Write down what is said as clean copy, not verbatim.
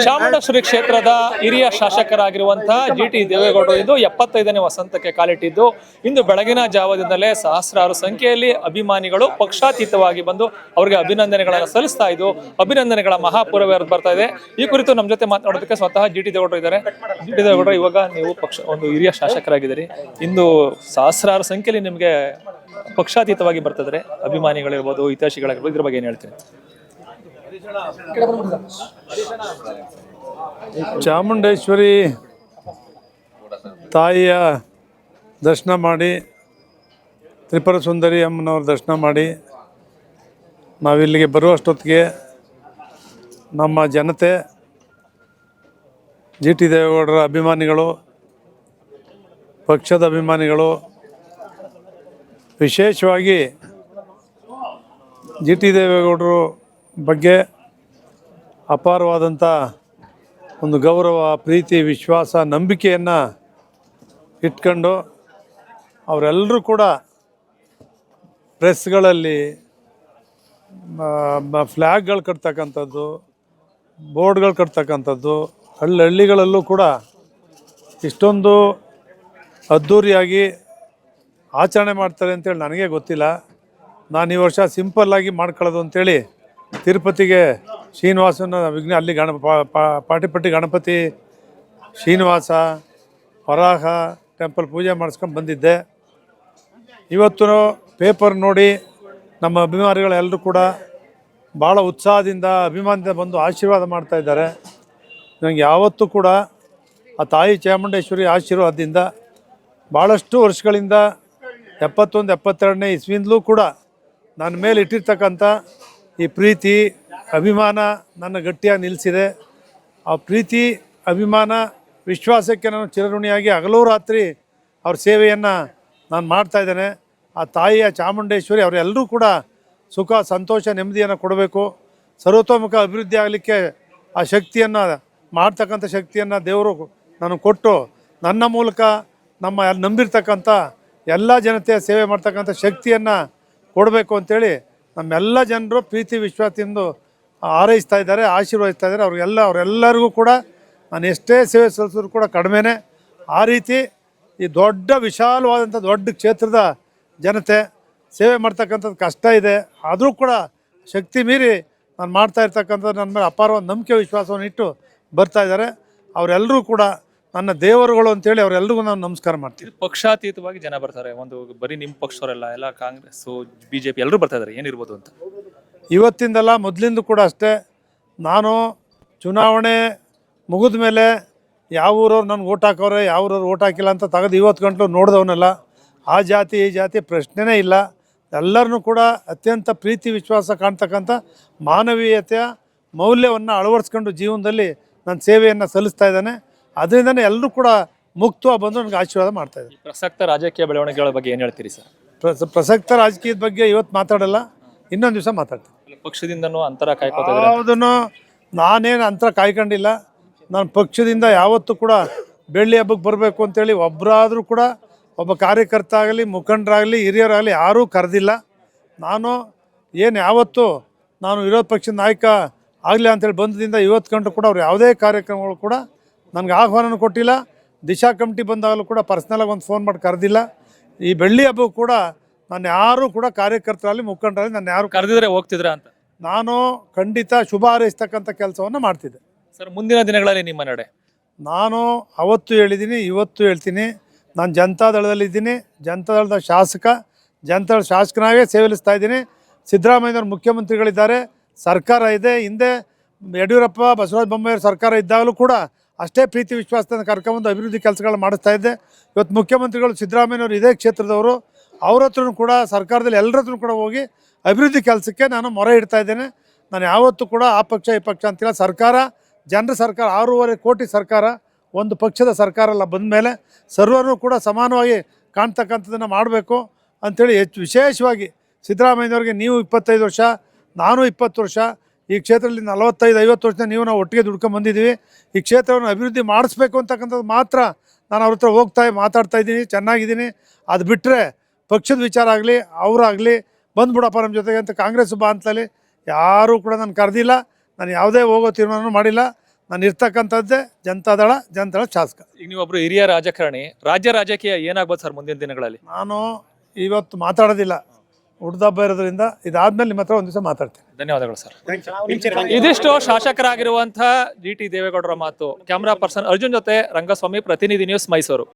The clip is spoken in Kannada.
ಚಾಮುಂಡೇಶ್ವರಿ ಕ್ಷೇತ್ರದ ಹಿರಿಯ ಶಾಸಕರಾಗಿರುವಂತಹ ಜಿಟಿ ದೇವೇಗೌಡರು ಇಂದು 75ನೇ ವಸಂತಕ್ಕೆ ಕಾಲಿಟ್ಟಿದ್ದು ಇಂದು ಬೆಳಗಿನ ಜಾವದಿಂದಲೇ ಸಹಸ್ರಾರು ಸಂಖ್ಯೆಯಲ್ಲಿ ಅಭಿಮಾನಿಗಳು ಪಕ್ಷಾತೀತವಾಗಿ ಬಂದು ಅವರಿಗೆ ಅಭಿನಂದನೆಗಳನ್ನು ಸಲ್ಲಿಸ್ತಾ ಇದ್ದು ಅಭಿನಂದನೆಗಳ ಮಹಾಪೂರವೇ ಬರ್ತಾ ಇದೆ. ಈ ಕುರಿತು ನಮ್ಮ ಜೊತೆ ಮಾತನಾಡೋದಕ್ಕೆ ಸ್ವತಃ ಜಿಟಿ ದೇವೇಗೌಡರು ಇದ್ದಾರೆ. ಜಿಟಿ ದೇವೇಗೌಡರು, ಇವಾಗ ನೀವು ಒಂದು ಹಿರಿಯ ಶಾಸಕರಾಗಿದ್ದೀರಿ. ಇಂದು ಸಹಸ್ರಾರು ಸಂಖ್ಯೆಯಲ್ಲಿ ನಿಮಗೆ ಪಕ್ಷಾತೀತವಾಗಿ ಬರ್ತಿದ್ರೆ ಅಭಿಮಾನಿಗಳಿರ್ಬೋದು, ಹಿತೈಷಿಗಳಿರ್ಬೋದು, ಇದ್ರ ಬಗ್ಗೆ ಏನು ಹೇಳ್ತೀನಿ? ಚಾಮುಂಡೇಶ್ವರಿ ತಾಯಿಯ ದರ್ಶನ ಮಾಡಿ, ತ್ರಿಪುರ ಸುಂದರಿ ಅಮ್ಮನವ್ರ ದರ್ಶನ ಮಾಡಿ ನಾವಿಲ್ಲಿಗೆ ಬರುವಷ್ಟೊತ್ತಿಗೆ ನಮ್ಮ ಜನತೆ, ಜಿ ಟಿ ದೇವೇಗೌಡರ ಅಭಿಮಾನಿಗಳು, ಪಕ್ಷದ ಅಭಿಮಾನಿಗಳು, ವಿಶೇಷವಾಗಿ ಜಿ ಟಿ ದೇವೇಗೌಡರು ಬಗ್ಗೆ ಅಪಾರವಾದಂಥ ಒಂದು ಗೌರವ, ಪ್ರೀತಿ, ವಿಶ್ವಾಸ, ನಂಬಿಕೆಯನ್ನು ಇಟ್ಕೊಂಡು ಅವರೆಲ್ಲರೂ ಕೂಡ ಪ್ರೆಸ್ಗಳಲ್ಲಿ ಫ್ಲ್ಯಾಗ್ಗಳು ಕಟ್ತಕ್ಕಂಥದ್ದು, ಬೋರ್ಡ್ಗಳು ಕಟ್ತಕ್ಕಂಥದ್ದು, ಹಳ್ಳಿಗಳಲ್ಲೂ ಕೂಡ ಇಷ್ಟೊಂದು ಅದ್ಧೂರಿಯಾಗಿ ಆಚರಣೆ ಮಾಡ್ತಾರೆ ಅಂತೇಳಿ ನನಗೆ ಗೊತ್ತಿಲ್ಲ. ನಾನು ಈ ವರ್ಷ ಸಿಂಪಲ್ಲಾಗಿ ಮಾಡ್ಕೊಳ್ಳೋದು ಅಂಥೇಳಿ ತಿರುಪತಿಗೆ ಶ್ರೀನಿವಾಸನ ಅಲ್ಲಿ ಪಾಟಿಪಟ್ಟಿ ಗಣಪತಿ, ಶ್ರೀನಿವಾಸ, ವರಾಹ ಟೆಂಪಲ್ ಪೂಜೆ ಮಾಡಿಸ್ಕೊಂಡು ಬಂದಿದ್ದೆ. ಇವತ್ತು ಪೇಪರ್ ನೋಡಿ ನಮ್ಮ ಅಭಿಮಾನಿಗಳೆಲ್ಲರೂ ಕೂಡ ಭಾಳ ಉತ್ಸಾಹದಿಂದ, ಅಭಿಮಾನದಿಂದ ಬಂದು ಆಶೀರ್ವಾದ ಮಾಡ್ತಾಯಿದ್ದಾರೆ. ನನಗೆ ಯಾವತ್ತೂ ಕೂಡ ಆ ತಾಯಿ ಚಾಮುಂಡೇಶ್ವರಿ ಆಶೀರ್ವಾದದಿಂದ ಭಾಳಷ್ಟು ವರ್ಷಗಳಿಂದ 71, 72ನೇ ಇಸ್ವಿಯಿಂದಲೂ ಕೂಡ ನನ್ನ ಮೇಲೆ ಇಟ್ಟಿರ್ತಕ್ಕಂಥ ಈ ಪ್ರೀತಿ, ಅಭಿಮಾನ ನನ್ನ ಗಟ್ಟಿಯಾಗಿ ನಿಲ್ಲಿಸಿದೆ. ಆ ಪ್ರೀತಿ, ಅಭಿಮಾನ, ವಿಶ್ವಾಸಕ್ಕೆ ನಾನು ಚಿರಋಣಿಯಾಗಿ ಹಗಲು ರಾತ್ರಿ ಅವ್ರ ಸೇವೆಯನ್ನು ನಾನು ಮಾಡ್ತಾಯಿದ್ದೇನೆ. ಆ ತಾಯಿಯ ಚಾಮುಂಡೇಶ್ವರಿ ಅವರೆಲ್ಲರೂ ಕೂಡ ಸುಖ, ಸಂತೋಷ, ನೆಮ್ಮದಿಯನ್ನು ಕೊಡಬೇಕು. ಸರ್ವತೋಮುಖ ಅಭಿವೃದ್ಧಿ ಆಗಲಿಕ್ಕೆ ಆ ಶಕ್ತಿಯನ್ನು, ಮಾಡ್ತಕ್ಕಂಥ ಶಕ್ತಿಯನ್ನು ದೇವರು ನನಗೆ ಕೊಟ್ಟು ನನ್ನ ಮೂಲಕ ನಮ್ಮ ನಂಬಿರ್ತಕ್ಕಂಥ ಎಲ್ಲ ಜನತೆಯ ಸೇವೆ ಮಾಡ್ತಕ್ಕಂಥ ಶಕ್ತಿಯನ್ನು ಕೊಡಬೇಕು ಅಂಥೇಳಿ ನಮ್ಮೆಲ್ಲ ಜನರು ಪ್ರೀತಿ ವಿಶ್ವಾಸದಿಂದ ಹಾರೈಸ್ತಾ ಇದ್ದಾರೆ, ಆಶೀರ್ವದಿಸ್ತಾ ಇದ್ದಾರೆ. ಅವರೆಲ್ಲರಿಗೂ ಕೂಡ ನಾನು ಎಷ್ಟೇ ಸೇವೆ ಸಲ್ಲಿಸಿದ್ರು ಕೂಡ ಕಡಿಮೆನೇ. ಆ ರೀತಿ ಈ ದೊಡ್ಡ ವಿಶಾಲವಾದಂಥ ದೊಡ್ಡ ಕ್ಷೇತ್ರದ ಜನತೆ ಸೇವೆ ಮಾಡ್ತಕ್ಕಂಥದ್ದು ಕಷ್ಟ ಇದೆ. ಆದರೂ ಕೂಡ ಶಕ್ತಿ ಮೀರಿ ನಾನು ಮಾಡ್ತಾ ಇರ್ತಕ್ಕಂಥದ್ದು ನನ್ನ ಮೇಲೆ ಅಪಾರವಾದ ನಂಬಿಕೆ, ವಿಶ್ವಾಸವನ್ನು ಇಟ್ಟು ಬರ್ತಾ ಇದ್ದಾರೆ. ಅವರೆಲ್ಲರೂ ಕೂಡ ನನ್ನ ದೇವರುಗಳು ಅಂತೇಳಿ ಅವರೆಲ್ಲರಿಗೂ ನಾನು ನಮಸ್ಕಾರ ಮಾಡ್ತೀನಿ. ಪಕ್ಷಾತೀತವಾಗಿ ಜನ ಬರ್ತಾರೆ, ಒಂದು ಬರೀ ನಿಮ್ಮ ಪಕ್ಷದವರೆಲ್ಲ, ಎಲ್ಲ ಕಾಂಗ್ರೆಸ್ಸು, BJP ಎಲ್ಲರೂ ಬರ್ತಾ ಇದ್ದಾರೆ. ಏನಿರ್ಬೋದು ಅಂತ ಇವತ್ತಿಂದಲ್ಲ, ಮೊದಲಿಂದ ಕೂಡ ಅಷ್ಟೇ. ನಾನು ಚುನಾವಣೆ ಮುಗಿದ ಮೇಲೆ ಯಾವ ಊರವ್ರು ನನಗೆ ಓಟ್ ಹಾಕೋರೆ, ಯಾವ ಊರವ್ರು ಓಟ್ ಹಾಕಿಲ್ಲ ಅಂತ ತೆಗೆದು 50 ಗಂಟಲು ನೋಡಿದವನಲ್ಲ. ಆ ಜಾತಿ ಈ ಜಾತಿ ಪ್ರಶ್ನೆನೇ ಇಲ್ಲ. ಎಲ್ಲರನ್ನೂ ಕೂಡ ಅತ್ಯಂತ ಪ್ರೀತಿ ವಿಶ್ವಾಸ ಕಾಣ್ತಕ್ಕಂಥ ಮಾನವೀಯತೆಯ ಮೌಲ್ಯವನ್ನು ಅಳವಡಿಸ್ಕೊಂಡು ಜೀವನದಲ್ಲಿ ನನ್ನ ಸೇವೆಯನ್ನು ಸಲ್ಲಿಸ್ತಾ ಇದ್ದಾನೆ. ಅದರಿಂದನೇ ಎಲ್ಲರೂ ಕೂಡ ಮುಕ್ತವಾಗಿ ಬಂದು ನನಗೆ ಆಶೀರ್ವಾದ ಮಾಡ್ತಾಯಿದ್ದಾರೆ. ಪ್ರಸಕ್ತ ರಾಜಕೀಯ ಬೆಳವಣಿಗೆಗಳ ಬಗ್ಗೆ ಏನು ಹೇಳ್ತೀರಿ ಸರ್? ಪ್ರಸಕ್ತ ರಾಜಕೀಯದ ಬಗ್ಗೆ ಇವತ್ತು ಮಾತಾಡಲ್ಲ, ಇನ್ನೊಂದು ದಿವಸ ಮಾತಾಡ್ತೀನಿ. ಪಕ್ಷದಿಂದನೂ ಅಂತರ ಕಾಯ್ಕೋತಾರೆ. ಯಾವುದನ್ನು ನಾನೇನು ಅಂತರ ಕಾಯ್ಕೊಂಡಿಲ್ಲ. ನಾನು ಪಕ್ಷದಿಂದ ಯಾವತ್ತೂ ಕೂಡ ಬೆಳ್ಳಿ ಹಬ್ಬಕ್ಕೆ ಬರಬೇಕು ಅಂತೇಳಿ ಒಬ್ಬರಾದರೂ ಕೂಡ, ಒಬ್ಬ ಕಾರ್ಯಕರ್ತ ಆಗಲಿ, ಮುಖಂಡರಾಗಲಿ, ಹಿರಿಯರಾಗಲಿ ಯಾರೂ ಕರೆದಿಲ್ಲ. ನಾನು ಏನು ಯಾವತ್ತೂ ನಾನು ವಿರೋಧ ಪಕ್ಷದ ನಾಯಕ ಆಗಲಿ ಅಂತೇಳಿ ಬಂದದಿಂದ 50 ಗಂಟೆ ಕೂಡ ಅವ್ರು ಯಾವುದೇ ಕಾರ್ಯಕ್ರಮಗಳು ಕೂಡ ನನಗೆ ಆಹ್ವಾನ ಕೊಟ್ಟಿಲ್ಲ. ದಿಶಾ ಕಮಿಟಿ ಬಂದಾಗಲೂ ಕೂಡ ಪರ್ಸ್ನಲಾಗಿ ಒಂದು ಫೋನ್ ಮಾಡಿ ಕರೆದಿಲ್ಲ. ಈ ಬೆಳ್ಳಿ ಹಬ್ಬಕ್ಕೂ ಕೂಡ ನಾನು ಯಾರೂ ಕೂಡ ಕಾರ್ಯಕರ್ತರಲ್ಲಿ, ಮುಖಂಡರಲ್ಲಿ ನಾನು ಯಾರು ಕರೆದಿದ್ರೆ ಹೋಗ್ತಿದ್ರ ಅಂತ ನಾನು ಖಂಡಿತ ಶುಭ ಹಾರೈಸ್ತಕ್ಕಂಥ ಕೆಲಸವನ್ನು ಮಾಡ್ತಿದ್ದೆ. ಸರ್, ಮುಂದಿನ ದಿನಗಳಲ್ಲಿ ನಿಮ್ಮ ನಡೆ? ನಾನು ಅವತ್ತು ಹೇಳಿದ್ದೀನಿ, ಇವತ್ತು ಹೇಳ್ತೀನಿ. ನಾನು ಜನತಾದಳದಲ್ಲಿದ್ದೀನಿ, ಜನತಾದಳದ ಶಾಸಕ, ಜನತಾದಳ ಶಾಸಕನಾಗೇ ಸೇವೆಲಿಸ್ತಾ ಇದ್ದೀನಿ. ಸಿದ್ದರಾಮಯ್ಯನವ್ರು ಮುಖ್ಯಮಂತ್ರಿಗಳಿದ್ದಾರೆ, ಸರ್ಕಾರ ಇದೆ. ಹಿಂದೆ ಯಡಿಯೂರಪ್ಪ, ಬಸವರಾಜ ಬೊಮ್ಮಾಯಿಯವ್ರ ಸರ್ಕಾರ ಇದ್ದಾಗಲೂ ಕೂಡ ಅಷ್ಟೇ ಪ್ರೀತಿ ವಿಶ್ವಾಸದಿಂದ ಕರ್ಕೊಂಬಂದು ಅಭಿವೃದ್ಧಿ ಕೆಲಸಗಳು ಮಾಡಿಸ್ತಾ ಇದ್ದೆ. ಇವತ್ತು ಮುಖ್ಯಮಂತ್ರಿಗಳು ಸಿದ್ದರಾಮಯ್ಯನವರು ಇದೇ ಕ್ಷೇತ್ರದವರು. ಅವ್ರ ಹತ್ರನೂ ಕೂಡ ಸರ್ಕಾರದಲ್ಲಿ ಎಲ್ಲರ ಹತ್ರನೂ ಕೂಡ ಹೋಗಿ ಅಭಿವೃದ್ಧಿ ಕೆಲಸಕ್ಕೆ ನಾನು ಮೊರೆ ಇಡ್ತಾ ಇದ್ದೇನೆ. ನಾನು ಯಾವತ್ತೂ ಕೂಡ ಆ ಪಕ್ಷ ಈ ಪಕ್ಷ ಅಂತಿಲ್ಲ. ಸರ್ಕಾರ ಜನರ ಸರ್ಕಾರ, 6.5 ಕೋಟಿ ಸರ್ಕಾರ, ಒಂದು ಪಕ್ಷದ ಸರ್ಕಾರ ಎಲ್ಲ ಬಂದ ಮೇಲೆ ಸರ್ವರೂ ಕೂಡ ಸಮಾನವಾಗಿ ಕಾಣ್ತಕ್ಕಂಥದ್ದನ್ನು ಮಾಡಬೇಕು ಅಂಥೇಳಿ ವಿಶೇಷವಾಗಿ ಸಿದ್ದರಾಮಯ್ಯನವ್ರಿಗೆ, ನೀವು 25 ವರ್ಷ, ನಾನು 20 ವರ್ಷ, ಈ ಕ್ಷೇತ್ರದಲ್ಲಿ 45-50 ವರ್ಷದಿಂದ ನಾವು ಒಟ್ಟಿಗೆ ದುಡ್ಕೊಂಡು ಬಂದಿದ್ದೀವಿ. ಈ ಕ್ಷೇತ್ರವನ್ನು ಅಭಿವೃದ್ಧಿ ಮಾಡಿಸ್ಬೇಕು ಅಂತಕ್ಕಂಥದ್ದು ಮಾತ್ರ ನಾನು ಅವ್ರ ಹತ್ರ ಮಾತಾಡ್ತಾ ಇದ್ದೀನಿ. ಚೆನ್ನಾಗಿದ್ದೀನಿ. ಅದು ಬಿಟ್ಟರೆ ಪಕ್ಷದ ವಿಚಾರ ಆಗಲಿ, ಅವರಾಗಲಿ ಬಂದ್ಬಿಡಪ್ಪ ನಮ್ಮ ಜೊತೆಗೆ ಅಂತ ಕಾಂಗ್ರೆಸ್ ಬಾ ಅಂತಲೇ ಯಾರೂ ಕೂಡ ನಾನು ಕರೆದಿಲ್ಲ. ನಾನು ಯಾವುದೇ ಹೋಗೋ ತೀರ್ಮಾನ ಮಾಡಿಲ್ಲ. ನಾನು ಇರ್ತಕ್ಕಂಥದ್ದೇ ಜನತಾದಳ ಶಾಸಕ. ಈಗ ನೀವೊಬ್ರು ಹಿರಿಯ ರಾಜಕಾರಣಿ, ರಾಜ್ಯ ರಾಜಕೀಯ ಏನಾಗ್ಬೋದು ಸರ್ ಮುಂದಿನ ದಿನಗಳಲ್ಲಿ? ನಾನು ಇವತ್ತು ಮಾತಾಡೋದಿಲ್ಲ, ಹುಡ್ದಬ್ಬ ಇರೋದ್ರಿಂದ ಇದಾದ್ಮೇಲೆ ನಿಮ್ಮ ಹತ್ರ ಒಂದು ದಿವಸ ಮಾತಾಡ್ತೀನಿ. ಧನ್ಯವಾದಗಳು ಸರ್. ಇದಿಷ್ಟು ಶಾಸಕರಾಗಿರುವಂತಹ ಜಿ ಟಿ ದೇವೇಗೌಡರ ಮಾತು. ಕ್ಯಾಮರಾ ಪರ್ಸನ್ ಅರ್ಜುನ್ ಜೊತೆ ರಂಗಸ್ವಾಮಿ, ಪ್ರತಿನಿಧಿ ನ್ಯೂಸ್, ಮೈಸೂರು.